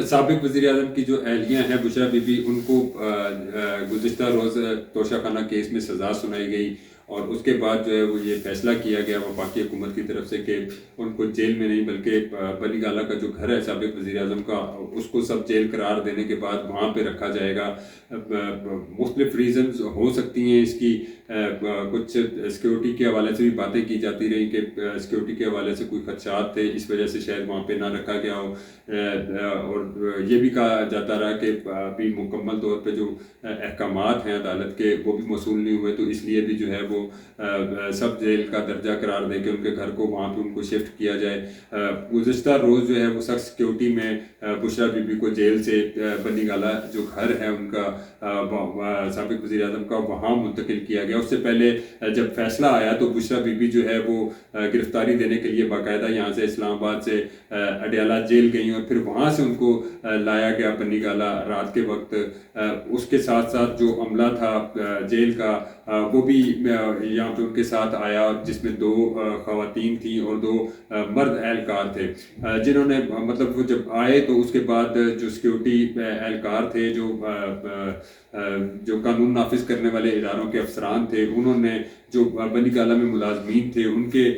साबिक वज़ीर-ए-आज़म की जो अहलिया हैं बुशरा बीबी, उनको गुज़िश्ता रोज़ तोशाखाना केस में सज़ा सुनाई गई और उसके बाद जो है वो ये फ़ैसला किया गया वफाकी हुकूमत की तरफ से कि उनको जेल में नहीं बल्कि बनीगाला का जो घर है साबिक वज़ीर-ए-आज़म का, उसको सब जेल करार देने के बाद वहाँ पे रखा जाएगा। मुख्तलिफ रीज़न्स हो सकती हैं इसकी, कुछ सिक्योरिटी के हवाले से भी बातें की जाती रही कि सिक्योरिटी के हवाले से कोई खदशात थे, इस वजह से शायद वहाँ पे ना रखा गया हो। और ये भी कहा जाता रहा कि अभी मुकम्मल तौर पे जो अहकामात हैं अदालत के वो भी मौसूल नहीं हुए, तो इसलिए भी जो है वो सब जेल का दर्जा करार दे के उनके घर को वहाँ पे उनको शिफ्ट किया जाए। गुज़िश्ता रोज़ जो है वो सख्त सिक्योरिटी में बुशरा बीबी को जेल से बनीगाला जो घर है उनका साबिक वज़ीर-ए-आज़म का वहाँ मुंतकिल किया गया। उससे पहले जब फैसला आया तो बुशरा बीबी जो है वो गिरफ्तारी देने के लिए बाकायदा यहाँ से इस्लामाबाद से अडयाला जेल गई और फिर वहाँ से उनको लाया गया बनीगाला रात के वक्त। उसके साथ साथ जो अमला था जेल का वो भी यहाँ पे उनके साथ आया, जिसमें 2 ख़वातीन थी और 2 मर्द एहलकार थे, जिन्होंने मतलब वो जब आए तो उसके बाद जो सिक्योरिटी एहलकार थे, जो कानून नाफिज करने वाले इदारों के अफसरान थे, उन्होंने जो बनीगाला में मुलाजमीन थे उनके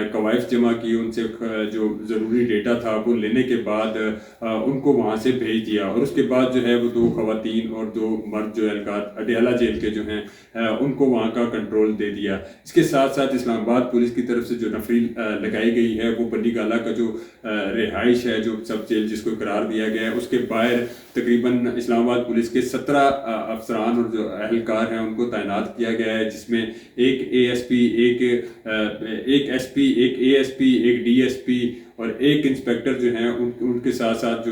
कवायद जमा की, उनसे जो ज़रूरी डेटा था वो लेने के बाद उनको वहाँ से भेज दिया और उसके बाद जो है वो 2 ख़वातीन और 2 मर्द जो एहलकार अडयाला जेल के जो हैं उनको वहाँ का कंट्रोल दे दिया। इसके साथ साथ इस्लामाबाद पुलिस की तरफ से जो नफरी लगाई गई है वो बनीगाला का जो रिहाइश है, जो सब जेल जिसको करार दिया गया है, उसके बाहर तकरीबन इस्लामाबाद पुलिस के 17 अफसरान और जो एहलकार हैं उनको तैनात किया गया है, जिसमें एक ASP, एक SP, एक ASP, एक DSP और एक इंस्पेक्टर जो हैं उनके साथ साथ जो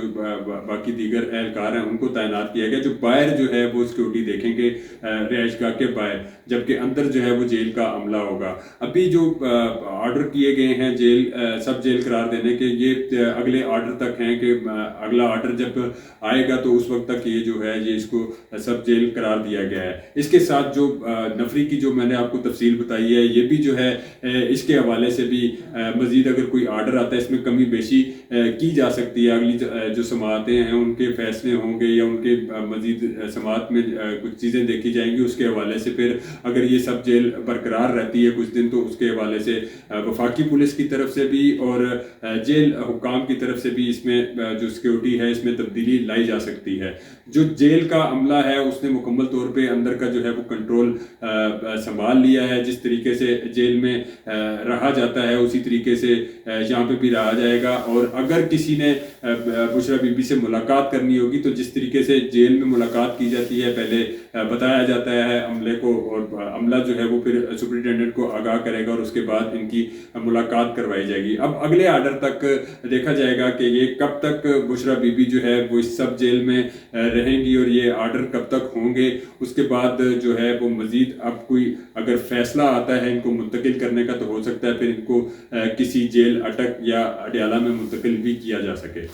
बाकी दीगर एहलकार हैं उनको तैनात किया गया, जो बाहर जो है वो सिक्योरिटी देखेंगे रिहाइशगाह के बाहर, जबकि अंदर जो है वो जेल का अमला होगा। अभी जो ऑर्डर किए गए हैं सब जेल करार देने के, ये अगले ऑर्डर तक हैं कि अगला ऑर्डर जब आएगा तो उस वक्त तक ये जो है ये इसको सब जेल करार दिया गया है। इसके साथ जो नफरी की जो मैंने आपको तफसील बताई है, ये भी जो है इसके हवाले से भी मज़ीद अगर कोई ऑर्डर आता है इसमें कमी बेशी की जा सकती है। अगली जो समातें हैं उनके फैसले होंगे या उनके मज़ीद समात में कुछ चीज़ें देखी जाएंगी, उसके हवाले से फिर अगर ये सब जेल बरकरार रहती है कुछ दिन तो उसके हवाले से वफाकी पुलिस की तरफ से भी और जेल हुक्काम की तरफ से भी इसमें जो सिक्योरिटी है इसमें तब्दीली लाई जा सकती है। जो जेल का अमला है उसने मुकम्मल तौर पे अंदर का जो है वो कंट्रोल संभाल लिया है। जिस तरीके से जेल में रहा जाता है उसी तरीके से यहाँ पे भी रहा जाएगा। और अगर किसी ने बुशरा बीबी से मुलाकात करनी होगी तो जिस तरीके से जेल में मुलाकात की जाती है, पहले बताया जाता है अमले को और अमला जो है वो फिर सुपरिटेंडेंट को आगाह करेगा और उसके बाद इनकी मुलाकात करवाई जाएगी। अब अगले ऑर्डर तक देखा जाएगा कि ये कब तक बुशरा बीबी जो है वो इस सब जेल में रहेंगी और ये ऑर्डर कब तक होंगे। उसके बाद जो है वो मज़ीद अब कोई अगर फैसला आता है इनको मुंतकिल करने का तो हो सकता है फिर इनको किसी जेल अटक या अडयाला में मुंतकिल भी किया जा सके।